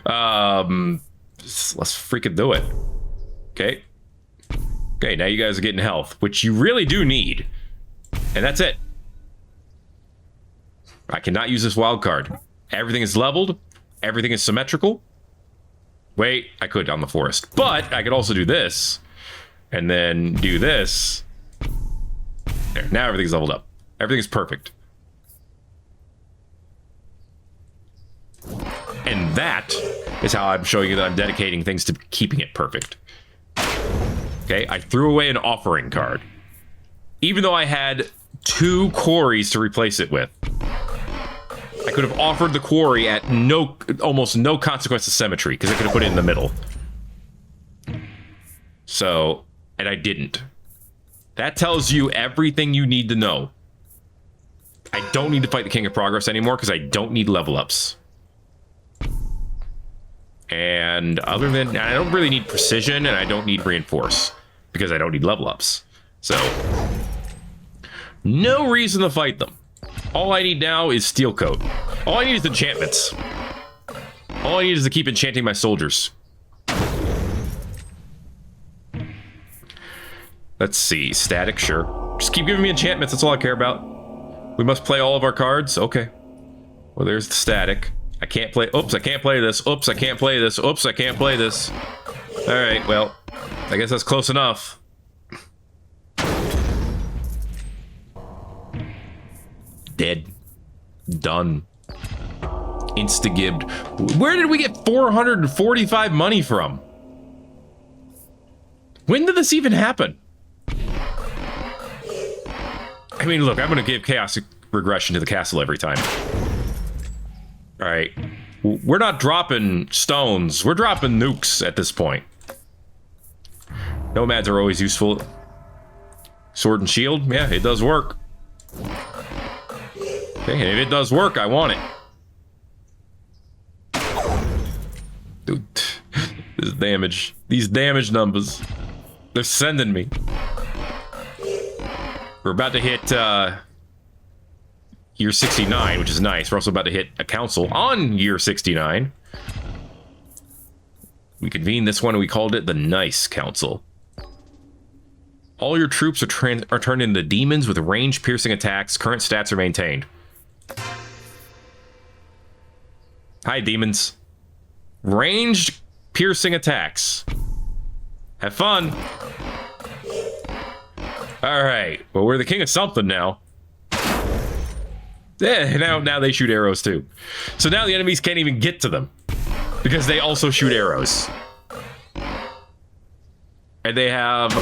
let's freaking do it. Okay. Okay, now you guys are getting health, which you really do need. And that's it. I cannot use this wild card. Everything is leveled. Everything is symmetrical. Wait, I could on the forest. But I could also do this. And then do this. There, now everything's leveled up. Everything's perfect. And that is how I'm showing you that I'm dedicating things to keeping it perfect. Okay, I threw away an offering card. Even though I had 2 quarries to replace it with. I could have offered the quarry at almost no consequence of symmetry, because I could have put it in the middle. So, and I didn't. That tells you everything you need to know. I don't need to fight the King of Progress anymore, because I don't need level ups. And other than, I don't really need precision, and I don't need reinforce, because I don't need level ups. So, no reason to fight them. All I need now is Steel Coat. All I need is enchantments. All I need is to keep enchanting my soldiers. Let's see. Static, sure. Just keep giving me enchantments. That's all I care about. We must play all of our cards? Okay. Well, there's the static. I can't play... Oops, I can't play this. Oops, I can't play this. Oops, I can't play this. Alright, well, I guess that's close enough. Dead. Done. Insta-gibbed. Where did we get 445 money from? When did this even happen? I mean, look, I'm going to give chaos regression to the castle every time. All right. We're not dropping stones. We're dropping nukes at this point. Nomads are always useful. Sword and shield? Yeah, it does work. Okay, and if it does work, I want it. Dude, this damage. These damage numbers. They're sending me. We're about to hit year 69, which is nice. We're also about to hit a council on year 69. We convened this one and we called it the Nice Council. All your troops are turned into demons with range-piercing attacks. Current stats are maintained. Hi, demons. Ranged piercing attacks. Have fun. All right. Well, we're the king of something now. Yeah, now they shoot arrows too. So now the enemies can't even get to them because they also shoot arrows. And they have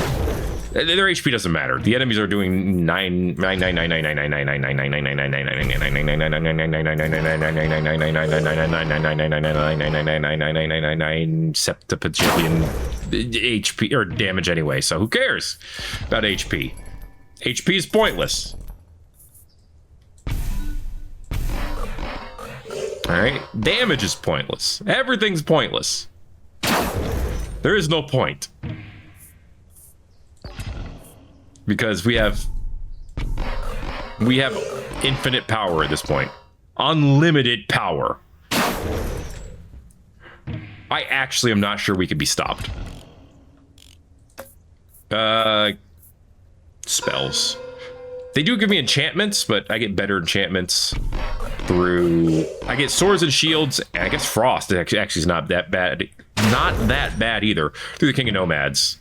their HP doesn't matter. The enemies are doing 9 septupillion HP or damage anyway. So who cares about HP? HP is pointless. All right, damage is pointless. Everything's pointless. There is no point. Because we have infinite power at this point. Unlimited power. I actually am not sure we could be stopped. Spells. They do give me enchantments, but I get better enchantments through... I get swords and shields, and I guess frost actually is not that bad. Not that bad either. Through the King of Nomads.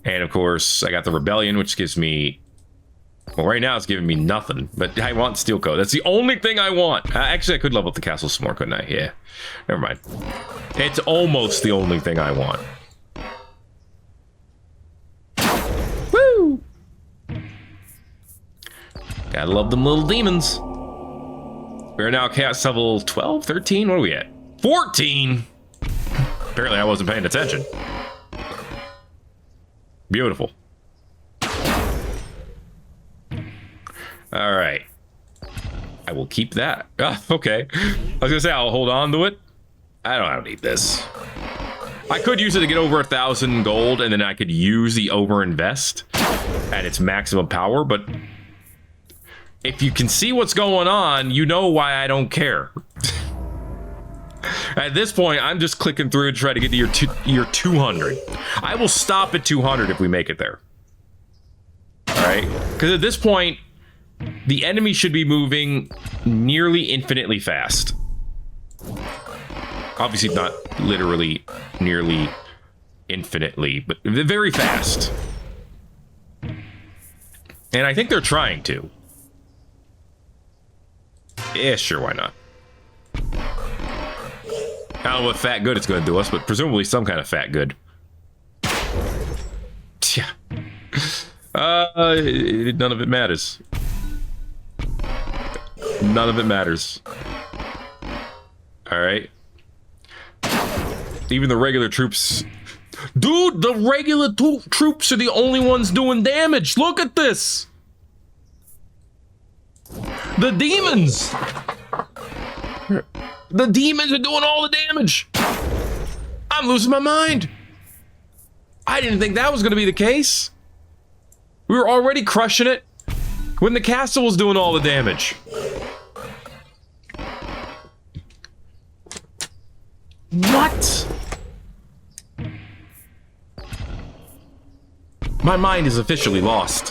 And of course, I got the Rebellion, which gives me... Well, right now it's giving me nothing, but I want Steel Coat. That's the only thing I want. Actually, I could level up the castle some more, couldn't I? Yeah. Never mind. It's almost the only thing I want. Woo! Gotta love them little demons. We're now cast level 12, 13? What are we at? 14! Apparently I wasn't paying attention. Beautiful. All right. I will keep that. Okay. I was gonna say I'll hold on to it. I don't need this. I could use it to get over 1,000 gold, and then I could use the overinvest at its maximum power, but if you can see what's going on, you know why I don't care. At this point, I'm just clicking through to try to get to your 200. I will stop at 200 if we make it there. All right? Because at this point, the enemy should be moving nearly infinitely fast. Obviously not literally nearly infinitely, but very fast. And I think they're trying to. Yeah, sure, why not? I don't know what fat good it's going to do us, but presumably some kind of fat good. Yeah. None of it matters. None of it matters. All right. Even the regular troops... Dude, the regular troops are the only ones doing damage. Look at this. The demons. The demons are doing all the damage. I'm losing my mind. I didn't think that was going to be the case. We were already crushing it when the castle was doing all the damage. What? My mind is officially lost.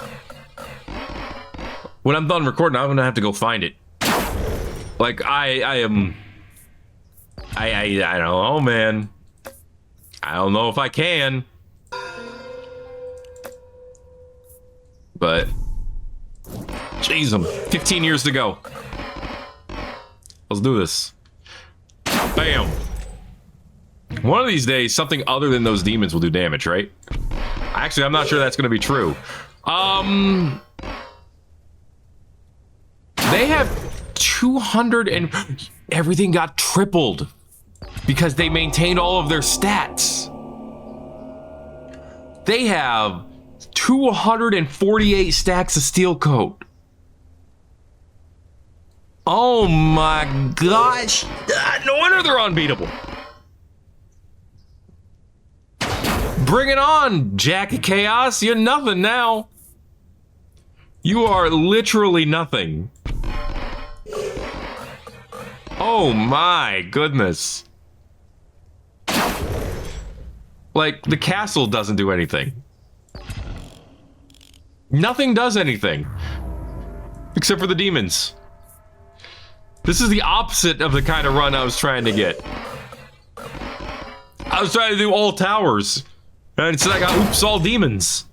When I'm done recording, I'm gonna have to go find it. Like, I don't know, man. I don't know if I can. But, jeez, 15 years to go. Let's do this. Bam. One of these days, something other than those demons will do damage, right? Actually, I'm not sure that's going to be true. They have 200 and everything got tripled because they maintained all of their stats. They have 248 stacks of steel coat. Oh my gosh. No wonder they're unbeatable. Bring it on, Jack of Chaos. You're nothing now. You are literally nothing. Oh my goodness. Like, the castle doesn't do anything. Nothing does anything. Except for the demons. This is the opposite of the kind of run I was trying to get. I was trying to do all towers. And instead I got, oops, all demons.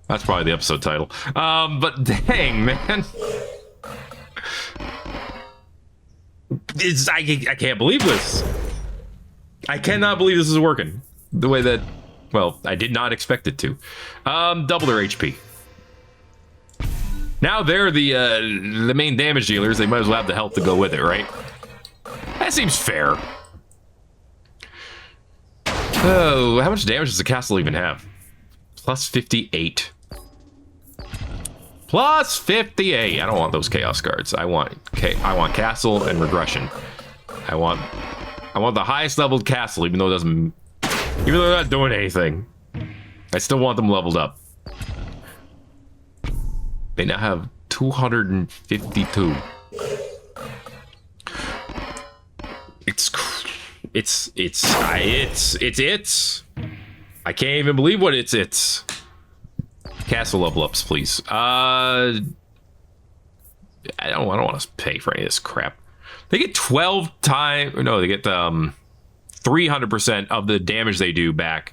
That's probably the episode title. But dang, man. I can't believe this. I cannot believe this is working. The way that, well, I did not expect it to. Double their HP. Now they're the main damage dealers. They might as well have the health to go with it, right? That seems fair. Oh, how much damage does the castle even have? Plus 58. Plus 58. I don't want those chaos cards. I want castle and regression. I want the highest leveled castle, even though they're not doing anything. I still want them leveled up. They now have 252. It's. I can't even believe what it's. Castle level ups, please. I don't want to pay for any of this crap. They get 12 times. No, they get 300% of the damage they do back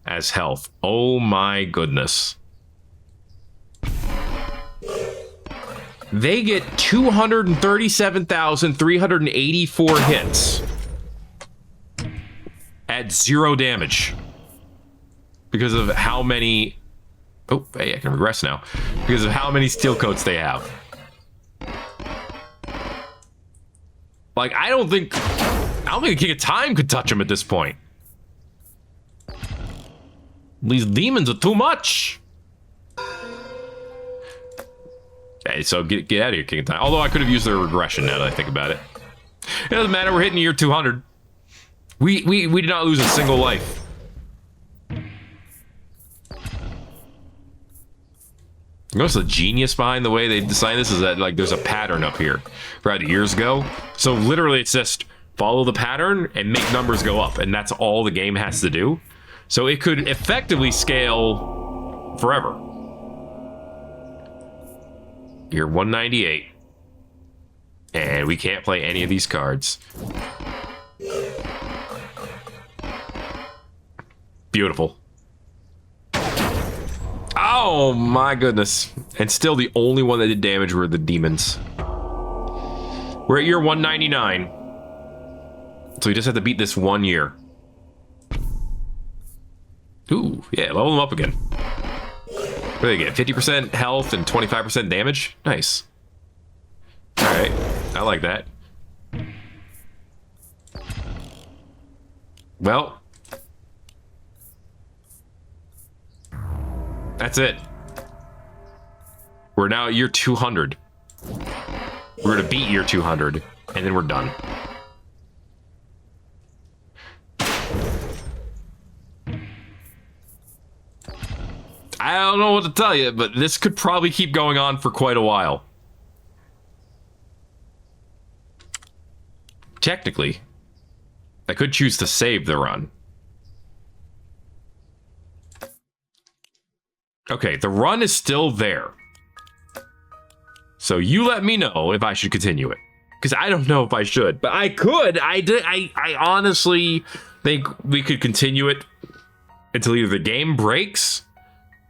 as health. Oh my goodness. They get 237,384 hits at 0 damage because of how many. Oh, hey, I can regress now because of how many steel coats they have. Like, I don't think the King of Time could touch him at this point. These demons are too much. Okay, so get out of here, King of Time. Although I could have used their regression now that I think about it. It doesn't matter. We're hitting year 200. We did not lose a single life. You know what's the genius behind the way they designed this is that, like, there's a pattern up here for how the years go. So literally it's just follow the pattern and make numbers go up, and that's all the game has to do. So it could effectively scale forever. Year 198. And we can't play any of these cards. Beautiful. Oh my goodness. And still the only one that did damage were the demons. We're at year 199. So we just have to beat this 1 year. Ooh, yeah, level them up again. What do they get? 50% health and 25% damage? Nice. Alright, I like that. Well, that's it. We're now at year 200. We're gonna beat year 200, and then we're done. I don't know what to tell you, but this could probably keep going on for quite a while. Technically, I could choose to save the run. Okay, the run is still there. So you let me know if I should continue it. Because I don't know if I should, but I could. I honestly think we could continue it until either the game breaks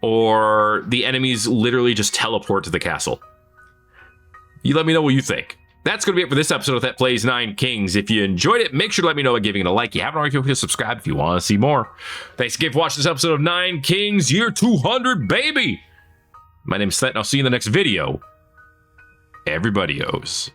or the enemies literally just teleport to the castle. You let me know what you think. That's going to be it for this episode of Thet Plays 9 Kings. If you enjoyed it, make sure to let me know by giving it a like. You haven't already, feel free to subscribe if you want to see more. Thanks again for watching this episode of 9 Kings, year 200, baby! My name is Thet, and I'll see you in the next video. Everybody owes.